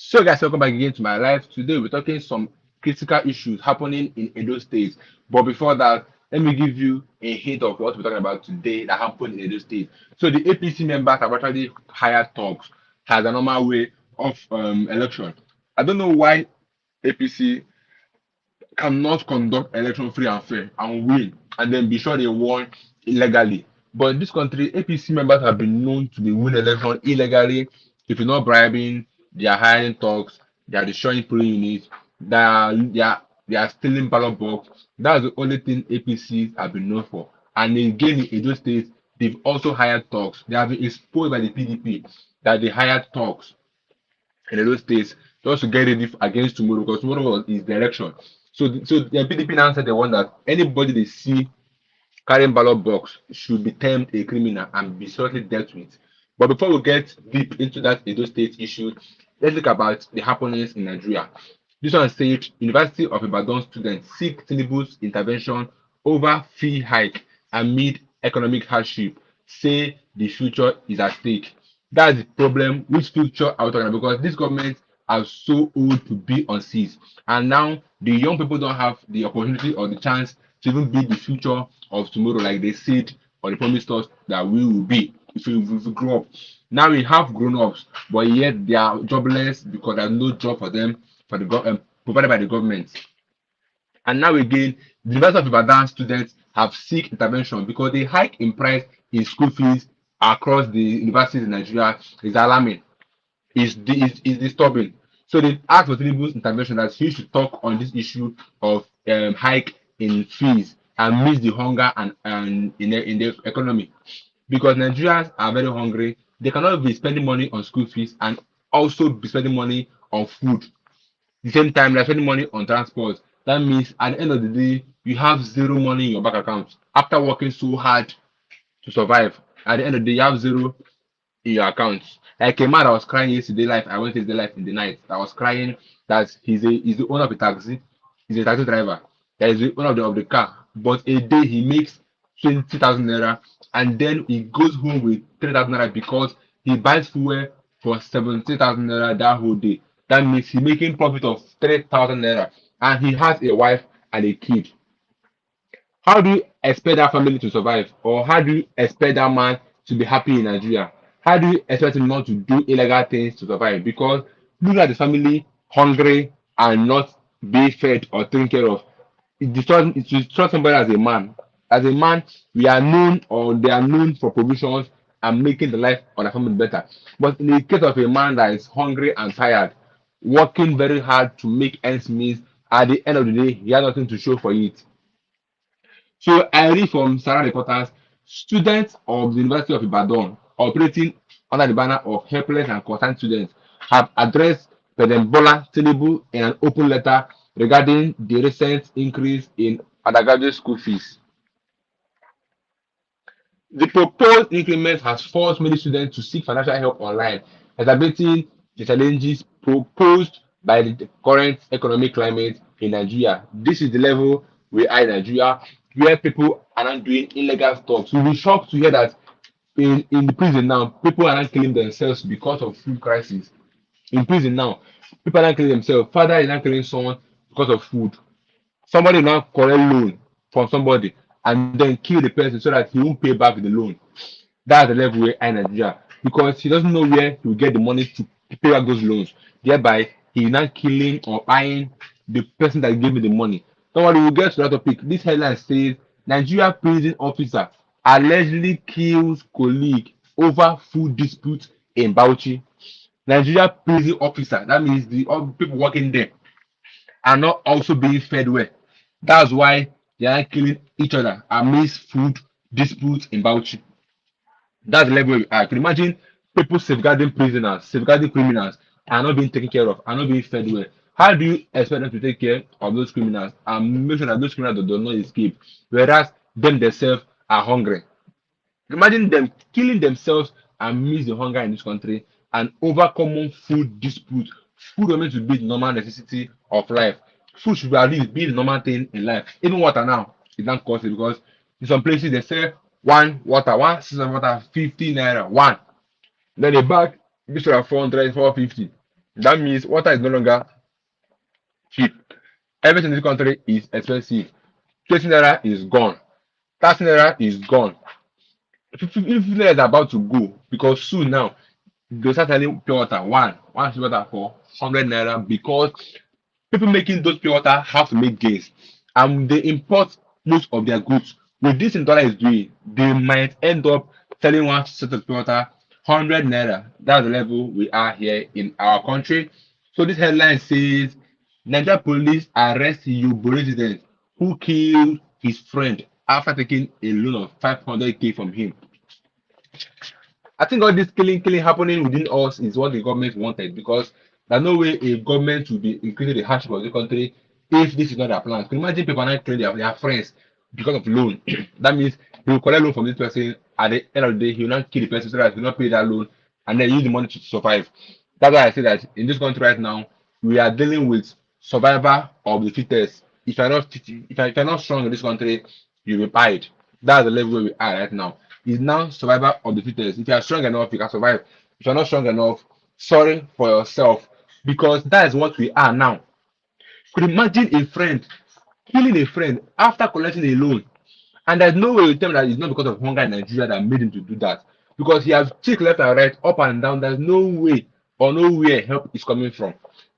So guys, welcome back again to my life. Today we're talking some critical issues happening in Edo State. But before that, let me give you a hint of what we're talking about today that happened in Edo State. So the APC members have actually hired talks as a normal way of election. I don't know why APC cannot conduct election free and fair and win and then be sure they won illegally. But in this country, APC members have been known to be win election illegally. If you're not bribing, they are hiring talks, they are destroying polling units, they are stealing ballot box. That's the only thing APCs have been known for. And again in Edo State, they've also hired talks. They have been exposed by the PDP that they hired talks in those states just to get ready against tomorrow because tomorrow is the election. So the PDP now said they want that anybody they see carrying ballot box should be termed a criminal and be shortly dealt with. But before we get deep into that Edo State issue, let's look about the happenings in Nigeria. This one said University of Ibadan students seek Tinubu's intervention over fee hike amid economic hardship. Say the future is at stake. That's the problem. Which future are we talking about? Because this government are so old to be on seas, and now the young people don't have the opportunity or the chance to even be the future of tomorrow, like they said or they promised us that we will be if we grow up. Now we have grown ups, but yet they are jobless because there's no job for them for the provided by the government. And now again, the University of Ibadan students have seek intervention because the hike in price in school fees across the universities in Nigeria is alarming, is disturbing. So they asked for Tinubu's intervention that he should talk on this issue of hike in fees and meet the hunger and in the economy because Nigerians are very hungry. They cannot be spending money on school fees and also be spending money on food. The same time, they're spending money on transport. That means at the end of the day, you have zero money in your bank account after working so hard to survive. At the end of the day, you have zero in your accounts. Like a man that was crying yesterday life, I went yesterday life in the night. That was crying that he's the owner of a taxi, he's a taxi driver, that is the owner of the car. But a day he makes 20,000 naira and then he goes home with 3,000 naira because he buys fuel for 17,000 naira that whole day. That means he's making profit of 3,000 naira and he has a wife and a kid. How do you expect that family to survive? Or how do you expect that man to be happy in Nigeria? How do you expect him not to do illegal things to survive? Because look at the family hungry and not being fed or taken care of. It destroys somebody as a man. As a man, we are known or they are known for provisions and making the life of the family better. But in the case of a man that is hungry and tired, working very hard to make ends meet, at the end of the day, he has nothing to show for it. So I read from Sarah Reporters, students of the University of Ibadan operating under the banner of helpless and concerned students have addressed President Bola Tinubu in an open letter regarding the recent increase in undergraduate school fees. The proposed increment has forced many students to seek financial help online, exacerbating the challenges proposed by the current economic climate in Nigeria. This is the level we are in Nigeria, where people are not doing illegal stuff. So we're shocked to hear that in the prison now, people are not killing themselves because of food crisis. In prison now, people are not killing themselves. Father is not killing someone because of food. Somebody will now collect loan from somebody and then kill the person so that he won't pay back the loan. That's the level we're in Nigeria because he doesn't know where he will get the money to pay back those loans. Thereby, he's not killing or buying the person that gave me the money. Don't worry, we'll get to that topic. This headline says Nigeria prison officer allegedly kills colleague over food dispute in Bauchi. Nigeria prison officer, that means the all people working there are not also being fed well. That's why they are killing each other amidst food disputes in Bauchi. That's the level we are. Can you imagine people safeguarding prisoners, safeguarding criminals, are not being taken care of, are not being fed well. How do you expect them to take care of those criminals and make sure that those criminals do not escape, whereas them themselves are hungry? Imagine them killing themselves and miss the hunger in this country and over common food dispute. Food was meant to be the normal necessity of life. Food should at least be the normal thing in life. Even water now is not costly because in some places they sell one system of water 50 naira one. Then a bag this one 400, 450. That means water is no longer cheap. Everything in this country is expensive. 20 naira is gone. 30 naira is gone. 50 naira is about to go because soon now they'll start selling pure water. One pure water for 100 naira because people making those pure water have to make gains and they import most of their goods. With this in dollar is doing, they might end up selling one set of pure water 100 naira. That's the level we are here in our country. So this headline says Nigeria police arrest Yobo resident who killed his friend after taking a loan of 500K from him. I think all this killing happening within us is what the government wanted because there's no way a government will be increasing the hardship of the country if this is not their plan. Can you imagine people not killing their friends because of loan? That means he will collect loan from this person at the end of the day, he will not kill the person so that he will not pay that loan and then use the money to survive. That's why I say that in this country right now, we are dealing with survivor of the fittest. If you're not strong in this country, you will fight. That's the level where we are right now. It's now survivor of the fittest. If you are strong enough, you can survive. If you're not strong enough, sorry for yourself. Because that is what we are now. Could you imagine a friend killing a friend after collecting a loan? And there's no way you tell me that it's not because of hunger in Nigeria that made him to do that. Because he has checked left and right, up and down. There's no way or nowhere help is coming from.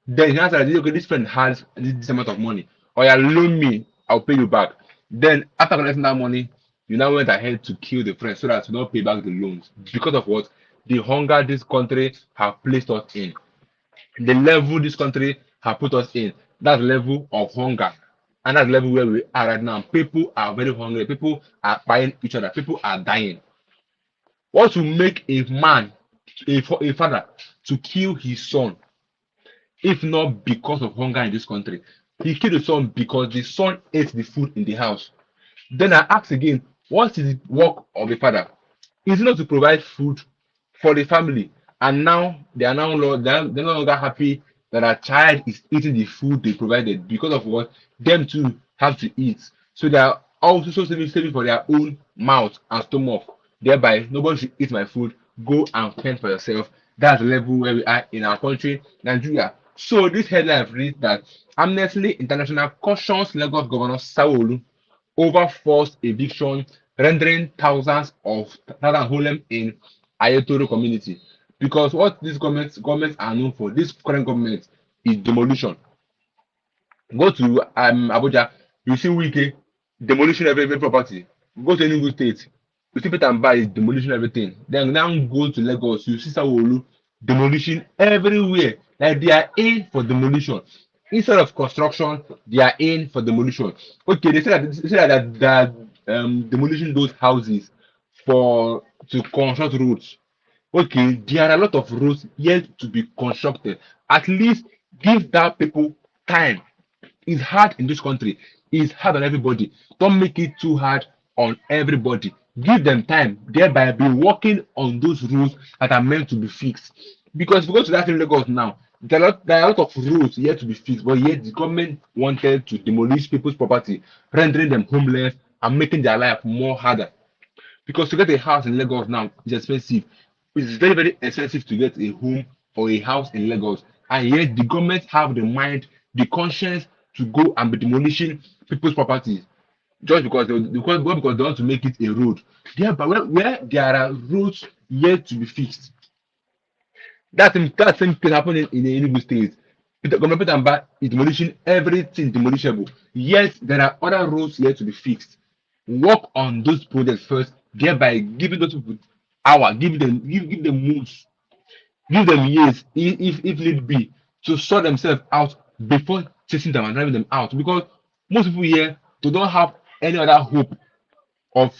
Then he answered, okay, this friend has this amount of money. Or you loan me, I'll pay you back. Then after collecting that money, you now went ahead to kill the friend so that you don't pay back the loans. Because of what? The hunger this country have placed us in. The level this country have put us in. That's the level of hunger. And that's the level where we are right now. People are very hungry. People are buying each other. People are dying. What will make a man, a father, to kill his son, if not because of hunger in this country? He killed the son because the son ate the food in the house. Then I ask again, what is the work of a father? Is it not to provide food for the family? And now they're no longer happy that a child is eating the food they provided because of what them too have to eat. So they are also saving for their own mouth and stomach. Thereby, nobody should eat my food. Go and fend for yourself. That's the level where we are in our country, Nigeria. So this headline reads that Amnesty International cautions Lagos Governor Sawolu over forced eviction, rendering thousands homeless in Ayetoro community. Because what these governments are known for, this current government is demolition. Go to Abuja, you see Wike demolition every property. Go to Enugu State, you see Peter Mba is demolition everything. Then now go to Lagos, you see Sanwo-Olu demolition everywhere. Like they are in for demolition. Instead of construction, they are in for demolition. Okay, they say that demolition those houses for to construct roads. Okay, there are a lot of roads yet to be constructed. At least give that people time. It's hard in this country. It's hard on everybody. Don't make it too hard on everybody. Give them time, thereby be working on those roads that are meant to be fixed. Because if you go to that in Lagos now, there are a lot of roads yet to be fixed, but yet the government wanted to demolish people's property, rendering them homeless and making their life more harder. Because to get a house in Lagos now is expensive. It's very, very expensive to get a home or a house in Lagos. And yet the government have the mind, the conscience to go and be demolishing people's properties just because they want to make it a road. Yeah, but where there are roads yet to be fixed. That same thing happening in the Enugu state. The government Peter is demolishing everything demolishable. Yet there are other roads yet to be fixed. Work on those projects first, thereby giving those people hour, give them months, give them years, if need be, to sort themselves out before chasing them and driving them out. Because most people here they don't have any other hope of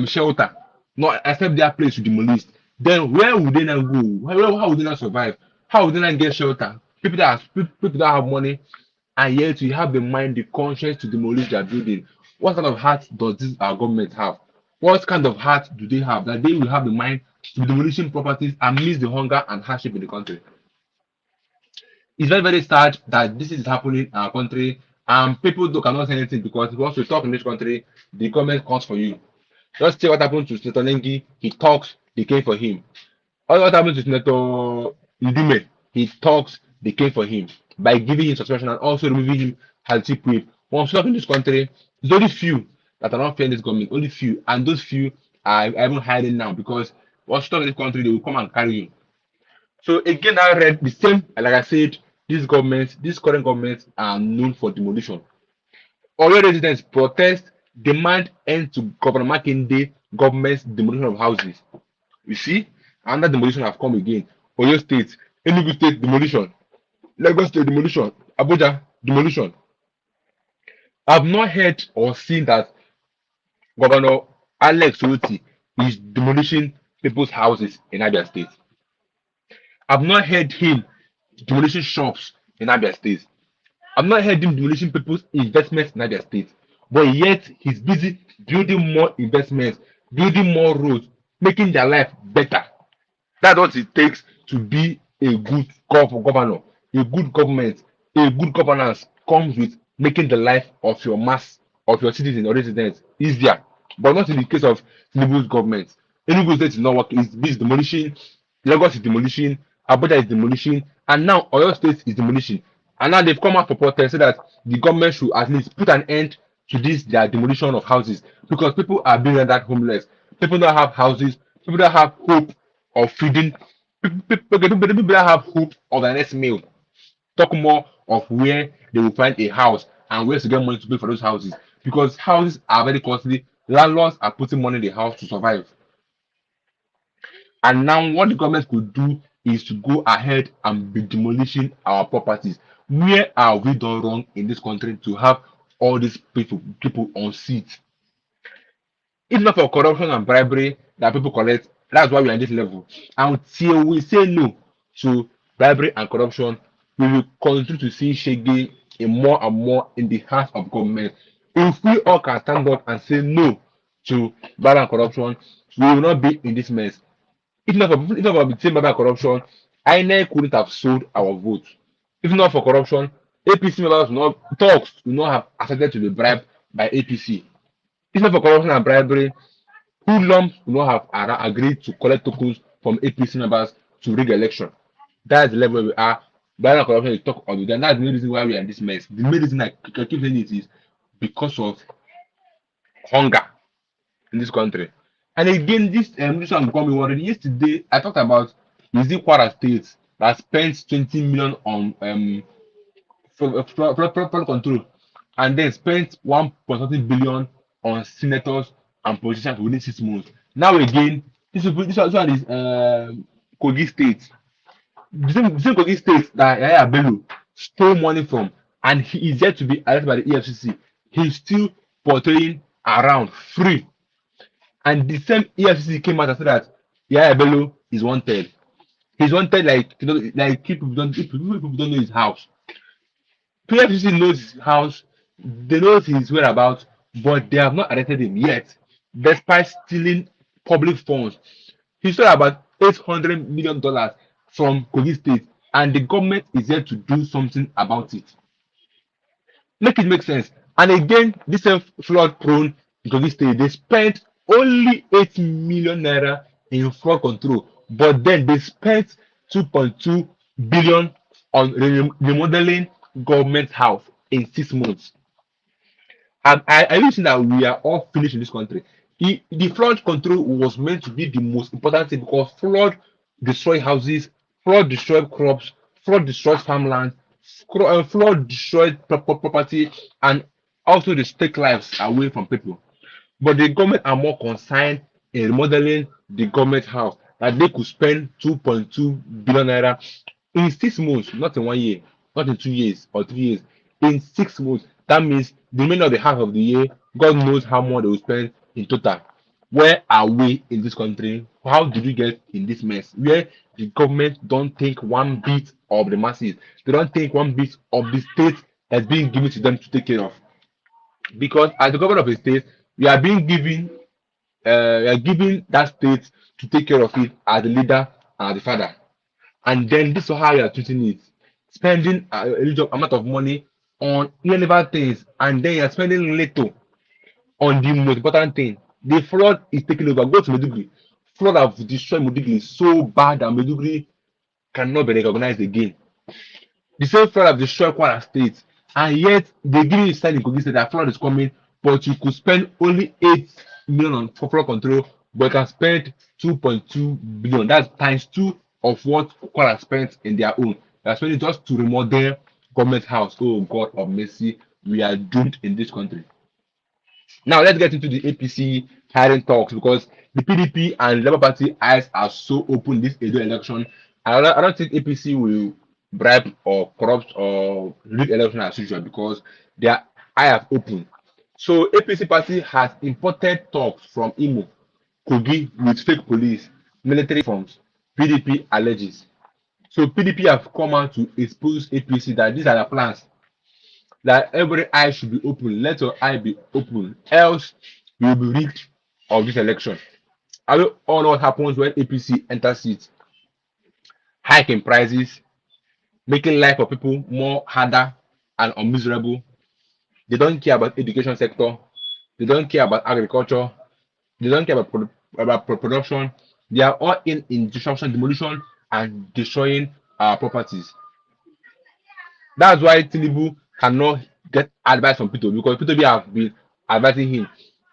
shelter, not except their place to demolish. Then where would they now go? How would they not survive? How would they not get shelter? People that have money and yet we have the mind, the conscience to demolish their building. What kind of heart does this our government have? What kind of heart do they have that they will have the mind to be demolishing properties and miss the hunger and hardship in the country? It's very, very sad that this is happening in our country and people cannot say anything because once you talk in this country, the government comes for you. Just see what happened to Senator Nengi. He talks, they came for him. What happened to Senator Ndime? He talks, they came for him by giving him suspension and also removing him as chief whip. Once stuck in this country, there's only few that are not fair in this government, only few, and those few are even hiding now because once stuck in this country, they will come and carry you. So again, I read the same, like I said, these governments, these current governments are known for demolition. Oyo residents protest, demand end to Governor Makinde government's demolition of houses. You see, another demolition have come again. Oyo State, Enugu State demolition, Lagos State demolition, Abuja demolition. I've not heard or seen that Governor Alex Oti is demolishing people's houses in Abia State. I've not heard him demolishing shops in Abia State. I've not heard him demolishing people's investments in Abia State. But yet he's busy building more investments, building more roads, making their life better. That's what it takes to be a good governor. A good government, a good governance comes with making the life of your mass, of your citizens or residents easier. But not in the case of Tinubu's government. Enugu State is not working, it's demolishing, Lagos is demolishing, Abuja is demolishing, and now Oyo State is demolishing. And now they've come out for protest so that the government should at least put an end to this their demolition of houses because people are being rendered homeless. People don't have houses, people don't have hope of feeding, people don't have hope of the next meal. Talk more of where they will find a house and where to get money to pay for those houses because houses are very costly. Landlords are putting money in the house to survive. And now what the government could do is to go ahead and be demolishing our properties. Where are we done wrong in this country to have all these people on seats? If not for corruption and bribery that people collect, that's why we are in this level. Until we say no to bribery and corruption, we will continue to see shaggy more and more in the hands of government. If we all can stand up and say no to bribery and corruption, we will not be in this mess. If not for the same bribery and corruption, INEC couldn't have sold our vote. If not for corruption, APC members will not talks will not have accepted to be bribed by APC. If not for corruption and bribery, hoodlums will not have agreed to collect tokens from APC members to rig election. That's the level we are. Bribery and corruption is talk of it. And that's the main reason why we are in this mess. The main reason I keep saying it is because of hunger in this country. And again, this one got me worried. Yesterday, I talked about is it Kwara State that spent 20 million on flood control and then spent 1.something billion on senators and politicians within 6 months. Now again, this one is Kogi State. The same Kogi State that Yaya Bello stole money from, and he is yet to be arrested by the EFCC. He's still portraying around free. And the same EFCC came out and said that Yaya Bello is wanted. He's wanted like people don't know his house. PFCC knows his house, they know his whereabouts, but they have not arrested him yet, despite stealing public funds. He stole about $800 million from Kogi State, and the government is yet to do something about it. Make it make sense. And again, this flood prone Kogi State, they spent only 8 million naira in flood control, but then they spent 2.2 billion on remodeling government house in 6 months. And I used to that we are all finished in this country. The flood control was meant to be the most important thing because flood destroy houses, flood destroy crops, flood destroys farmland, flood destroyed property, and also they take lives away from people. But the government are more concerned in remodeling the government house that they could spend 2.2 billion naira in 6 months, not in 1 year, not in 2 years or 3 years. In 6 months, that means the remainder of the half of the year, God knows how much they will spend in total. Where are we in this country? How did we get in this mess? Where the government don't think one bit of the masses, they don't think one bit of the state that's being given to them to take care of. Because as the government of a state, we are being given we are giving that state to take care of it as the leader and the father. And then this is how you are treating it. Spending a little amount of money on irrelevant things, and then you're spending little on the most important thing. The flood is taking over. Go to Medugri. Flood have destroyed Medugri so bad that Medugri cannot be recognized again. The same flood have destroyed Kwara State, and yet they give you sign in Kogi State that flood is coming, but you could spend only 8 million on flood control, but you can spend 2.2 billion. That's times two of what Kwara spent in their own. They are spending just to remodel government house. Oh God of mercy, we are doomed in this country. Now let's get into the APC hiring talks because the PDP and Labour Party eyes are so open this Edo election. I don't think APC will bribe or corrupt or rig election as usual because their eye have opened. So APC party has imported talks from Imo, Kogi with fake police, military forms, PDP alleges. So PDP have come out to expose APC that these are the plans that every eye should be open. Let your eye be open, else you will be rigged of this election. I don't all know what happens when APC enters seat, hiking prices, making life of people more harder and unmiserable. They don't care about education sector. They don't care about agriculture. They don't care about production. They are all in destruction, demolition, and destroying our properties. That's why Tinubu cannot get advice from Peter because Peter have been advising him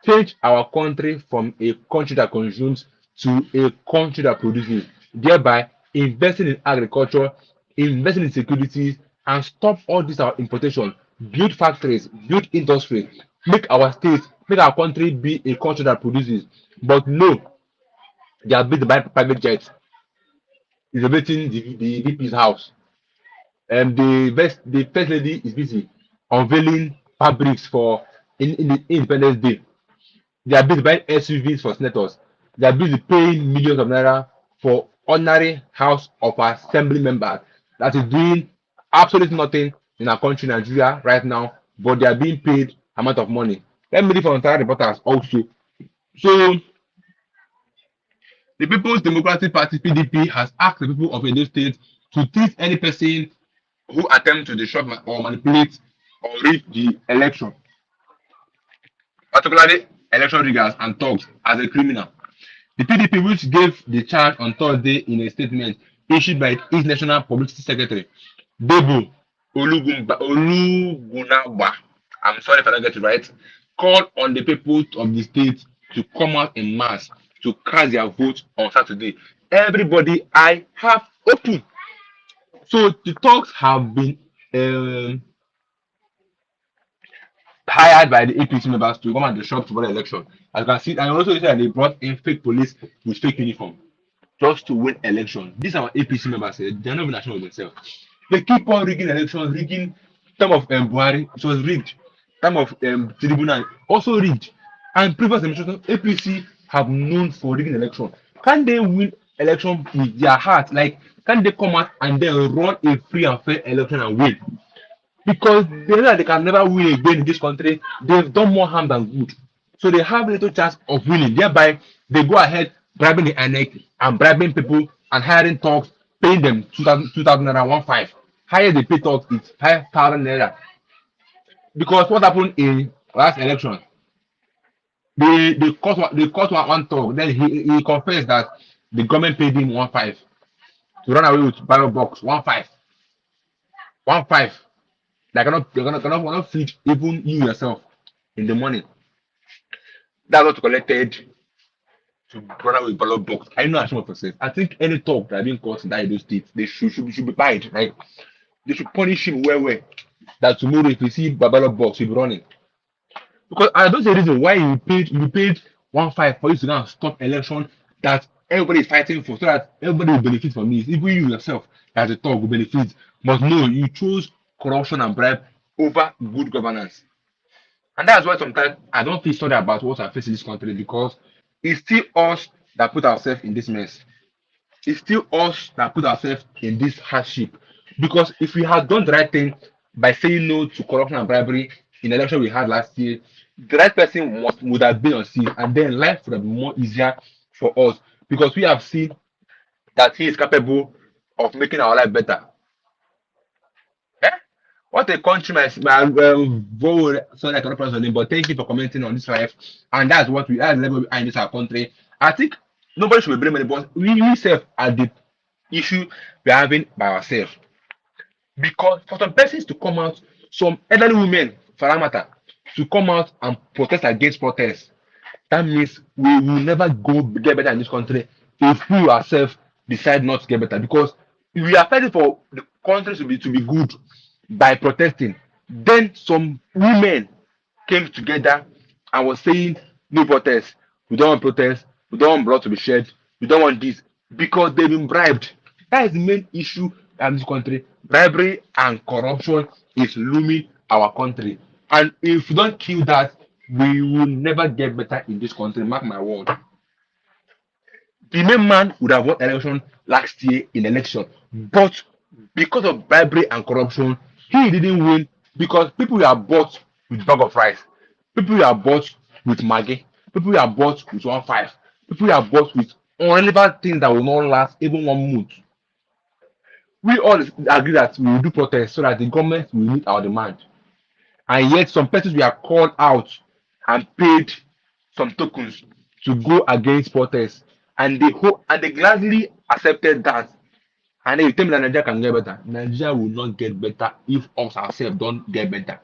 change our country from a country that consumes to a country that produces, thereby investing in agriculture, investing in security, and stop all this our importation, build factories, build industry, make our state, make our country be a country that produces. But no, they are built by private jets, renovating the VP's house. The first lady is busy unveiling fabrics for in the Independence Day. They are busy buying SUVs for senators. They are busy paying millions of naira for ordinary House of Assembly members that is doing absolutely nothing in our country, Nigeria, right now, but they are being paid amount of money. Let me read from entire reporters also. So the People's Democratic Party (PDP) has asked the people of Edo State to treat any person who attempt to disrupt or manipulate or rig the election, particularly election riggers and thugs, as a criminal. The PDP, which gave the charge on Thursday in a statement issued by its National Publicity Secretary, Debo Olugunagba, I'm sorry if I don't get it right, called on the people of the state to come out in mass to cast their vote on Saturday. Everybody, I have open. So the talks have been um, hired by the APC members to come and disrupt the election. As you can see, and also that they brought in fake police with fake uniform just to win election. These are our APC members. They're not even national themselves. They keep on rigging elections, rigging time of Buhari, it was rigged. Time of Tribunal also rigged. And previous administration, APC have known for rigging election. Can they win election with their heart? Like, can they come out and then run a free and fair election and win? Because they know that they can never win again in this country. They've done more harm than good. So they have little chance of winning. Thereby, they go ahead bribing the INEC and bribing people and hiring talks, paying them 2,000 naira, 1.5. Higher they pay talks, it's 5,000 naira. Because what happened in last election, they caught one talk. Then he confessed that the government paid him 1.5 to run away with ballot box. 1.5. 1.5. They cannot feed even you yourself in the morning. That's what collected to run away with ballot box. I know ashamed of yourself. I think any talk that being caught in that Edo State, they should be banned. Like they should punish him well. That tomorrow if you see ballot box, he'll be running. Because I don't see a reason why you paid 1.5 for you to now stop election that everybody is fighting for so that everybody will benefit from this. Even you yourself as a talk will benefit. But no, you chose corruption and bribe over good governance. And that's why sometimes I don't feel sorry about what I face in this country because it's still us that put ourselves in this mess. It's still us that put ourselves in this hardship. Because if we had done the right thing by saying no to corruption and bribery in the election we had last year, the right person would have been on seat, and then life would have been more easier for us because we have seen that he is capable of making our life better. Eh? What a country, my vote. Sorry, I cannot pronounce your name, but thank you for commenting on this life. And that's the level behind this our country. I think nobody should be blaming it, but we self are the issue we're having by ourselves. Because for some persons to come out, some elderly women, for that matter, to come out and protest against protest, that means we will never go get better in this country if we ourselves decide not to get better. Because we are fighting for the country to be good by protesting. Then some women came together and was saying no protest. We don't want protest. We don't want blood to be shed. We don't want this because they've been bribed. That is the main issue in this country. Bribery and corruption is looming our country. And if we don't kill that, we will never get better in this country. Mark my word. The main man would have won election last year in election, but because of bribery and corruption, he didn't win because people were bought with bag of rice, people were bought with maggi, people were bought with 1.5, people were bought with irrelevant things that will not last even 1 month. We all agree that we will do protest so that the government will meet our demand. And yet some persons were called out and paid some tokens to go against protests, and they gladly accepted that. And then you tell me that Nigeria can get better. Nigeria will not get better if us ourselves don't get better.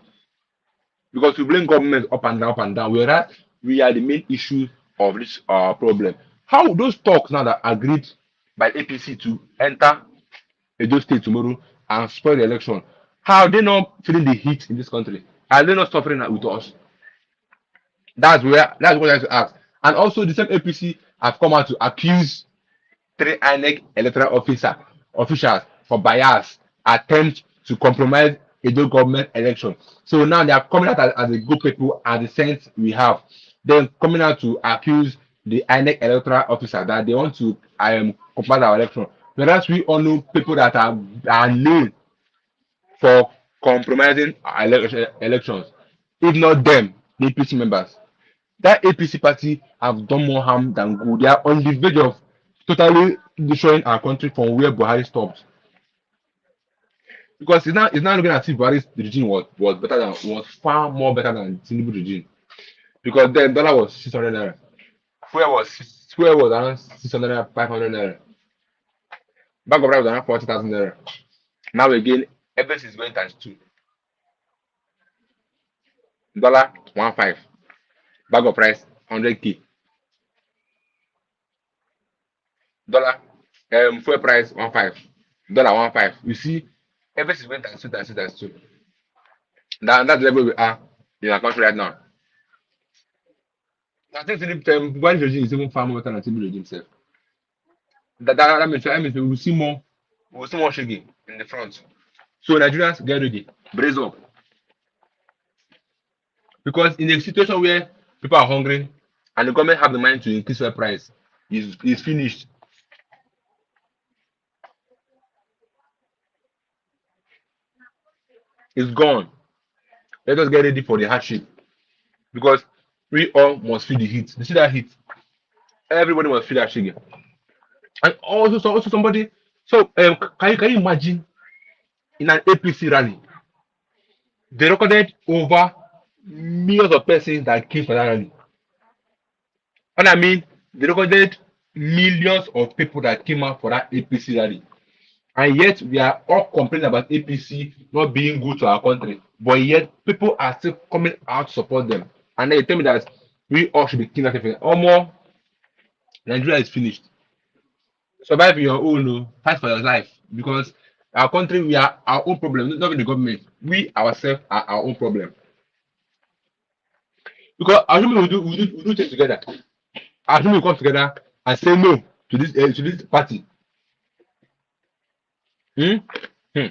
Because we blame government up and down, whereas we are the main issue of this problem. How those talks now that agreed by APC to enter Edo State tomorrow and spoil the election, how are they not feeling the heat in this country? Are they not suffering with us? That's what I have to ask. And also the same APC have come out to accuse three INEC electoral officials for bias, attempt to compromise Edo government election. So now they are coming out as a good people as the sense we have. Then coming out to accuse the INEC electoral officer that they want to compromise our election. Whereas we all know people that are known for compromising our elections. If not them, the APC members. That APC party have done more harm than good. They are on the verge of totally destroying our country from where Buhari stopped. Because it's now looking as if Buhari's regime was better than was far more better than Tinubu regime. Because then dollar was 600 naira. Fuel was around 600 naira, 500 naira. Bag of rice was around 40,000 naira. Now again, everything is going times two. Dollar 1.5. Bag of rice 100k. Dollar fuel price 1.5. Dollar 1.5. You see, everything is going times two, times two, times two. That's the level we are in our country right now. I think one regime is even far more better than Tinubu regime itself. That means we will see more shaking in the front. So Nigerians get ready, brace up. Because in a situation where people are hungry and the government have the mind to increase their price, is finished. It's gone. Let us get ready for the hardship. Because we all must feel the heat. You see that heat? Everybody must feel that shaking. And also somebody. So can you imagine in an APC rally, they recorded over millions of persons that came for that rally. And I mean, they recorded millions of people that came out for that APC rally. And yet we are all complaining about APC not being good to our country. But yet people are still coming out to support them. And then you tell me that we all should be king of everything. Almost Nigeria is finished. Survive your own, oh, fight for your life. Because our country, we are our own problem, not the government. We ourselves are our own problem. Because assuming we do things together, assuming we come together and say no to this party. Hmm? Hmm.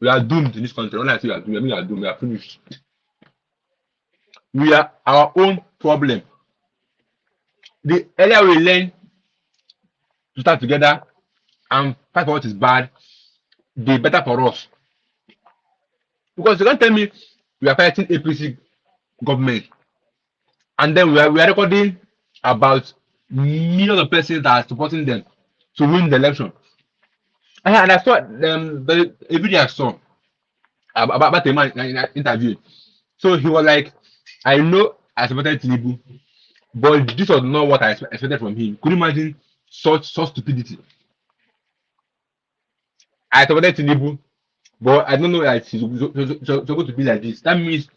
We are doomed in this country. When I say we are doomed, I mean we are doomed. We are finished. We are our own problem. The earlier we learn to start together and fight for what is bad, the better for us. Because you can't tell me we are fighting APC government and then we are recording about millions of persons that are supporting them to win the election. And I saw a video I saw about a man in an interview. So he was like, I know I supported Tinubu, but this was not what I expected from him. Could you imagine such stupidity? I supported Tinubu, but I don't know that it's supposed to be like this. That means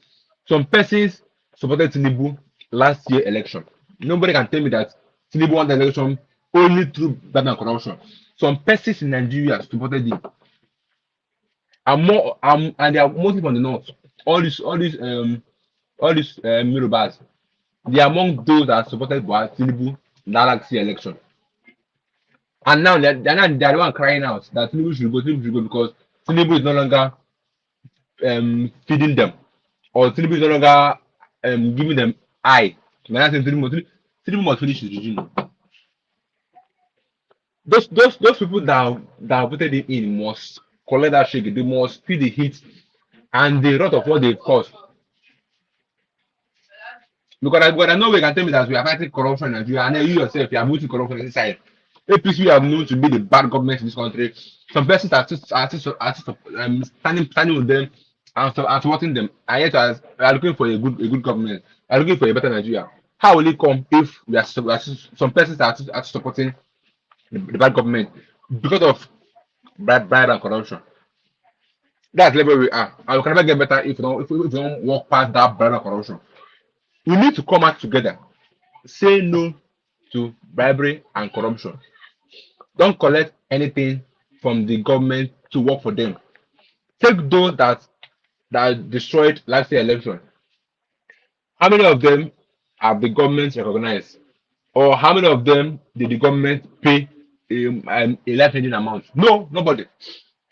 some persons supported Tinubu last year election. Nobody can tell me that Tinubu won the election only through bad and corruption. Some persons in Nigeria supported him, and they are mostly from the north. All these Yorubas, they are among those that supported Tinubu in that last year election. And now they're the one crying out that Tinubu should go because Tinubu is no longer feeding them, or Tinubu is no longer giving them eye. When I say Tinubu must finish his regime. Those people that voted him in must collect that shake. They must feel the heat and the wrath of what they've caused. Because I know we can tell me that we are fighting corruption in Nigeria, and then you yourself you are moving corruption inside. APC have known to be the bad government in this country. Some persons are standing with them and supporting them, and yet are looking for a good government, are looking for a better Nigeria. How will it come if some persons are supporting the bad government because of bribe and corruption? That's the level we are, and we can never get better if we don't walk past that bribe and corruption. We need to come out together, say no to bribery and corruption. Don't collect anything from the government to work for them. Take those that destroyed last year election. How many of them have the government recognized? Or how many of them did the government pay a life-changing amount? No, nobody.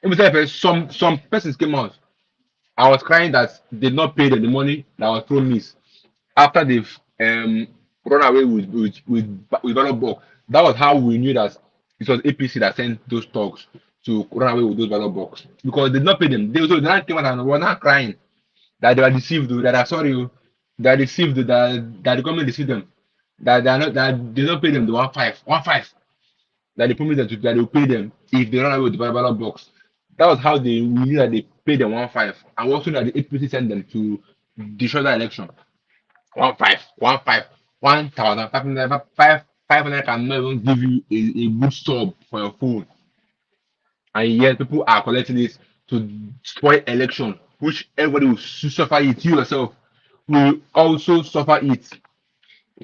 Let me tell you, some persons came out. I was crying that they did not pay them the money that was promised after they've run away with ballot box. That was how we knew that it was APC that sent those thugs to run away with those ballot box because they did not pay them. They now came out and were not crying that they were deceived, that are sorry, they are deceived, that the government deceived them, that they are not that they don't pay them the 1.5 that they promised them that they will pay them if they run away with the ballot box. That was how we knew that they paid them 1.5, and also that the APC sent them to destroy the election. 1.5, 1,500, 500 cannot even give you a good sub for your phone, and yet people are collecting this to spoil election, which everybody will suffer it. You yourself will also suffer it.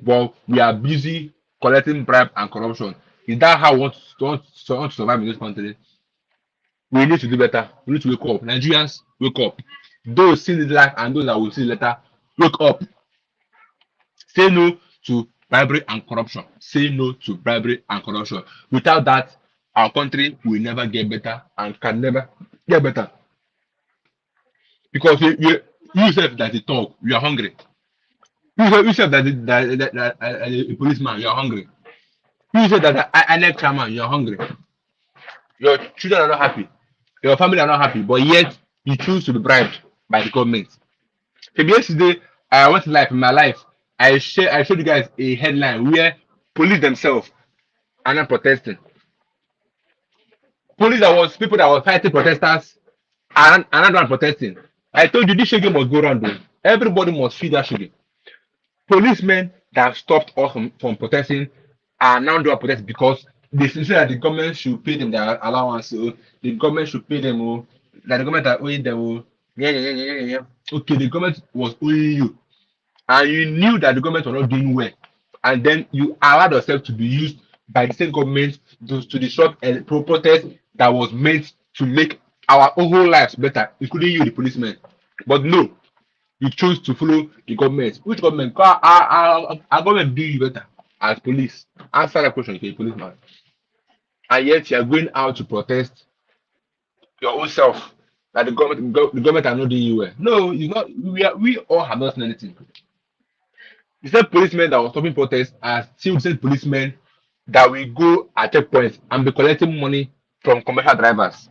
But we are busy collecting bribe and corruption. Is that how we want to survive in this country? We need to do better. We need to wake up. Nigerians, wake up. Those see the life and those that will see later, wake up. Say no to bribery and corruption. Say no to bribery and corruption. Without that, our country will never get better and can never get better. Because you said that you talk, you are hungry. You said that a policeman, you are hungry. You said that an chairman, you are hungry. Your children are not happy. Your family are not happy, but yet you choose to be bribed by the government. Maybe yesterday, I went live in my life. I showed you guys a headline where police themselves are not protesting. Police that was people that were fighting protesters are not protesting. I told you this shaggy must go round though. Everybody must feel that shaggy. Policemen that have stopped us from protesting are now doing protest because they say that the government should pay them their allowance. So the government should pay them. Oh, that the government are owing them. Oh, yeah. Okay, the government was owing you, and you knew that the government was not doing well, and then you allowed yourself to be used by the same government to disrupt a protest that was meant to make our whole lives better, including you, the policemen. But no, you chose to follow the government. Which government? Our government do you better as police. Answer that question if you're a policeman. And yet you are going out to protest your own self that the government are not doing you well. No, you not. We all have not done anything. The same policemen that was stopping protests are still the same policemen that will go at checkpoints and be collecting money from commercial drivers,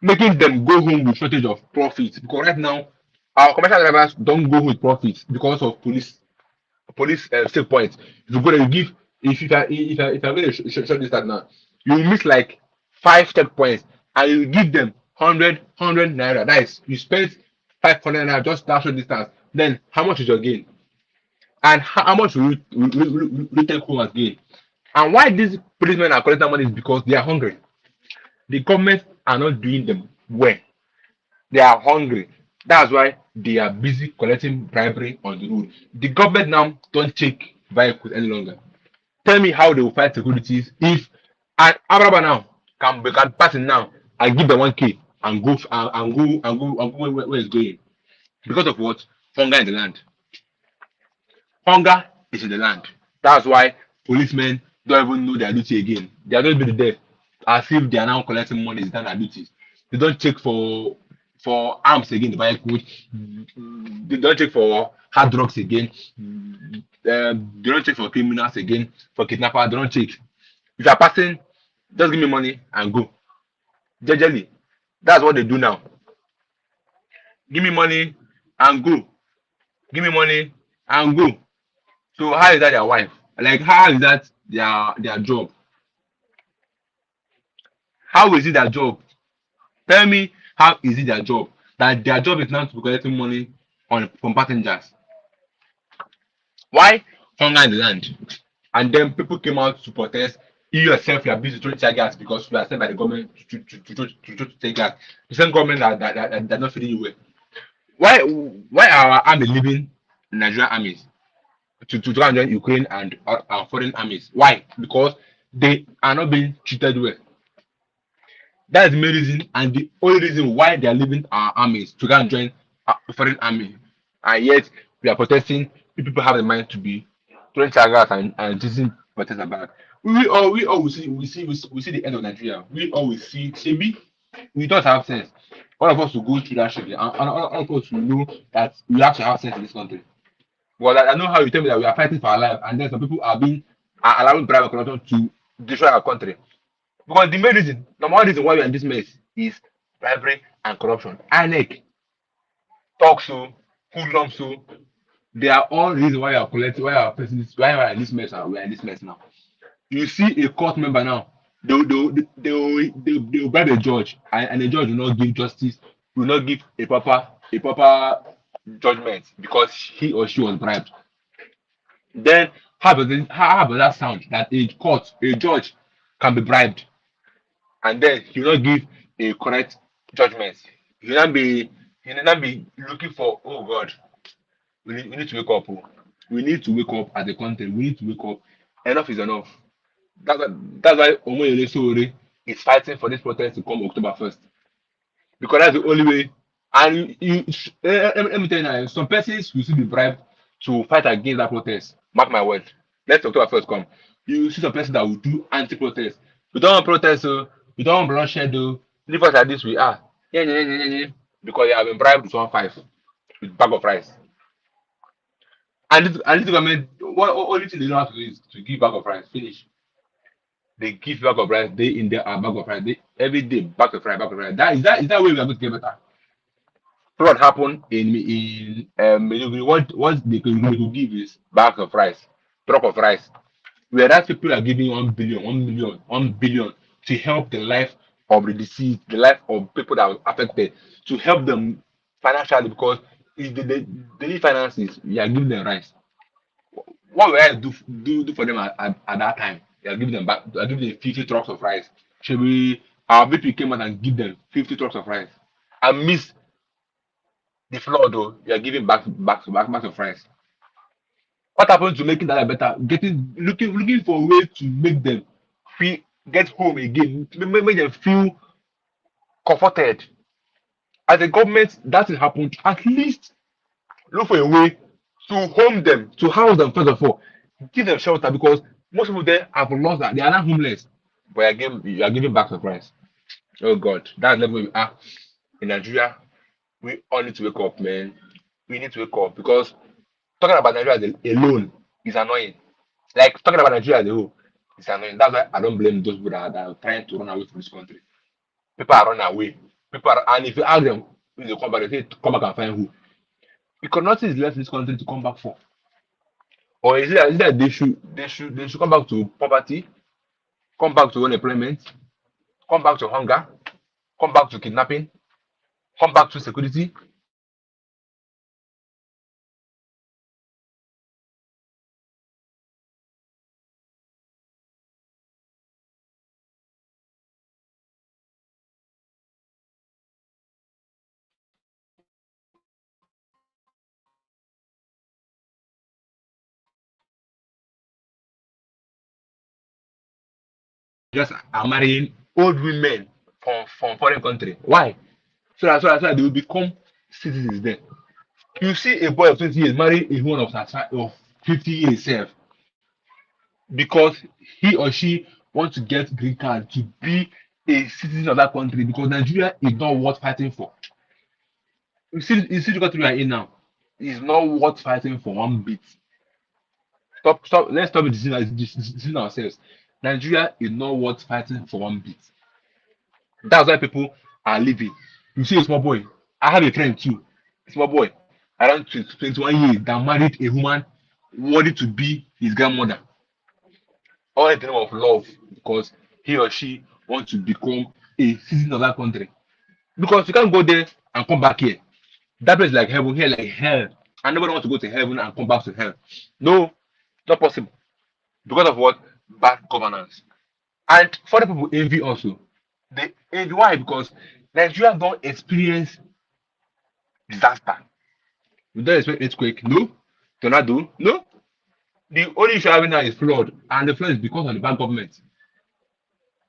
making them go home with shortage of profits. Because right now, our commercial drivers don't go home with profits because of police save points. If you go there, you give if I'm going to show this that now, you miss like 5 checkpoints and you give them 100 naira. That is, you spend 500 naira just that short distance. Then how much is your gain? And how much will you take home as gain? And why these policemen are collecting money is because they are hungry. The government are not doing them well. They are hungry. That's why they are busy collecting bribery on the road. The government now don't take vehicles any longer. Tell me how they will fight securities if an Araba now can pass it now and give them 1K and go where it's going. Because of what? Hunger in the land. Hunger is in the land. That's why policemen don't even know their duty again. They are just be there as if they are now collecting money is done their duties. They don't check for arms again, the vehicle. They don't check for hard drugs again. They don't check for criminals again, for kidnappers. They don't check. If you are passing, just give me money and go. Jejely. That's what they do now. Give me money and go. Give me money and go. So how is that their wife? Like how is that their job? How is it their job? Tell me how is it their job? That their job is not to be collecting money on from passengers. Why hunger in the land? And then people came out to protest. You yourself, you are busy throwing tear gas because you are sent by the government to take gas. The same government that not feeding you well. Why are our army leaving Nigerian armies to try and join Ukraine and foreign armies? Why? Because they are not being treated well. That is the main reason and the only reason why they are leaving our armies to go and join a foreign army. And yet we are protesting. People have the mind to be throwing tigers and using protest about. We all we see the end of Nigeria. We always see maybe we don't have sense. All of us will go through that shit and all of us will know that we have to have sense in this country. But I know how you tell me that we are fighting for our life and then some people are allowing bribe and corruption to destroy our country. Because the main reason, number one reason why we are in this mess is bribery and corruption. INEC, talk so, hoodlum so, they are all reasons why you are collecting, why you are facing this, why we are in this mess and we are in this mess now. You see a court member now, they will bribe a judge and the judge will not give justice, will not give a proper judgment because he or she was bribed. Then how does that sound that a judge can be bribed and then he will not give a correct judgment. He will not be looking for, oh God, we need to wake up. Oh. We need to wake up as a country. We need to wake up. Enough is enough. That's why Omoyele Sowore is fighting for this protest to come October 1st. Because that's the only way. And let me tell you now, some persons will still be bribed to fight against that protest. Mark my word. Let October 1st come. You see some persons that will do anti-protest. We don't want protest, so we don't want bloodshed, though. Leave us like this, we are. Yeah, yeah, yeah, yeah, yeah. Because they have been bribed with 1.5 with bag of rice. And this government, what only thing they know how to do is to give bag of rice. Finish. They give bag of rice, day in there, bag of rice. Every day, bag of rice, bag of rice. That way we are going to get better. So what happened in Maiduguri, what they could give is bag of rice, truck of rice. Whereas people are giving 1 billion, 1 million, 1 billion to help the life of the deceased, the life of people that were affected, to help them financially because if they need finances, we are giving them rice. What will I do for them at that time? They are giving them back, they are giving them 50 trucks of rice. Should we our VP came out and give them 50 trucks of rice? I miss the floor though, you are giving back of rice. What happened to making that better? Looking for a way to make them feel get home again, make them feel comforted. As a government, that will happen. At least look for a way to home them, to house them first of all, give them shelter because most people there have lost that they are not homeless. But again, you are giving back to Christ. Oh God, that's the level we are in Nigeria. We all need to wake up, man. We need to wake up because talking about Nigeria alone is annoying. Like talking about Nigeria as a whole is annoying. That's why I don't blame those people that are trying to run away from this country. People are running away. And if you ask them when they come back, they say come back and find who. Because nothing is left in this country to come back for. Or is it that they should come back to poverty, come back to unemployment, come back to hunger, come back to kidnapping, come back to security. just are marrying old women from foreign country. Why? So that they will become citizens there. You see a boy of 20 years marry a woman of 50 years self because he or she wants to get green card to be a citizen of that country because Nigeria is not worth fighting for. You see the country we are in now. It's not worth fighting for one bit. Stop. Let's stop deceiving ourselves. Nigeria is not worth fighting for one bit. That's why people are leaving. You see a small boy. I have a friend too. A small boy, around 21 years, that married a woman worthy to be his grandmother. All in the name of love because he or she wants to become a citizen of that country. Because you can't go there and come back here. That place is like heaven, here like hell. And nobody wants to go to heaven and come back to hell. No, not possible. Because of what? Bad governance. And foreign people envy also. They envy why? Because Nigeria don't experience disaster. We don't expect earthquake. No. Tornado. No. The only issue having now is flood. And the flood is because of the bad government.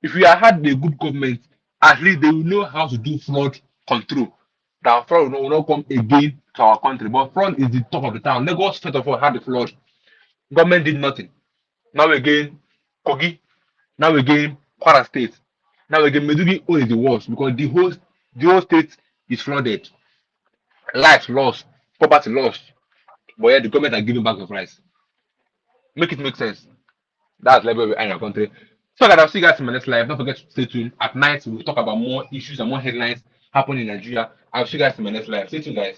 If we had a good government, at least they will know how to do flood control. That flood will not come again to our country. But flood is the top of the town. Lagos, first of all, had the flood. Government did nothing. Now again, Kogi. Now again, Kwara State. Now again, Meduguri own is the worst because the whole state is flooded. Life lost, property lost. But yet the government are giving back the price. Make it make sense. That's level we are in our country. So guys, I'll see you guys in my next live. Don't forget to stay tuned. At night, we'll talk about more issues and more headlines happening in Nigeria. I'll see you guys in my next live. Stay tuned, guys.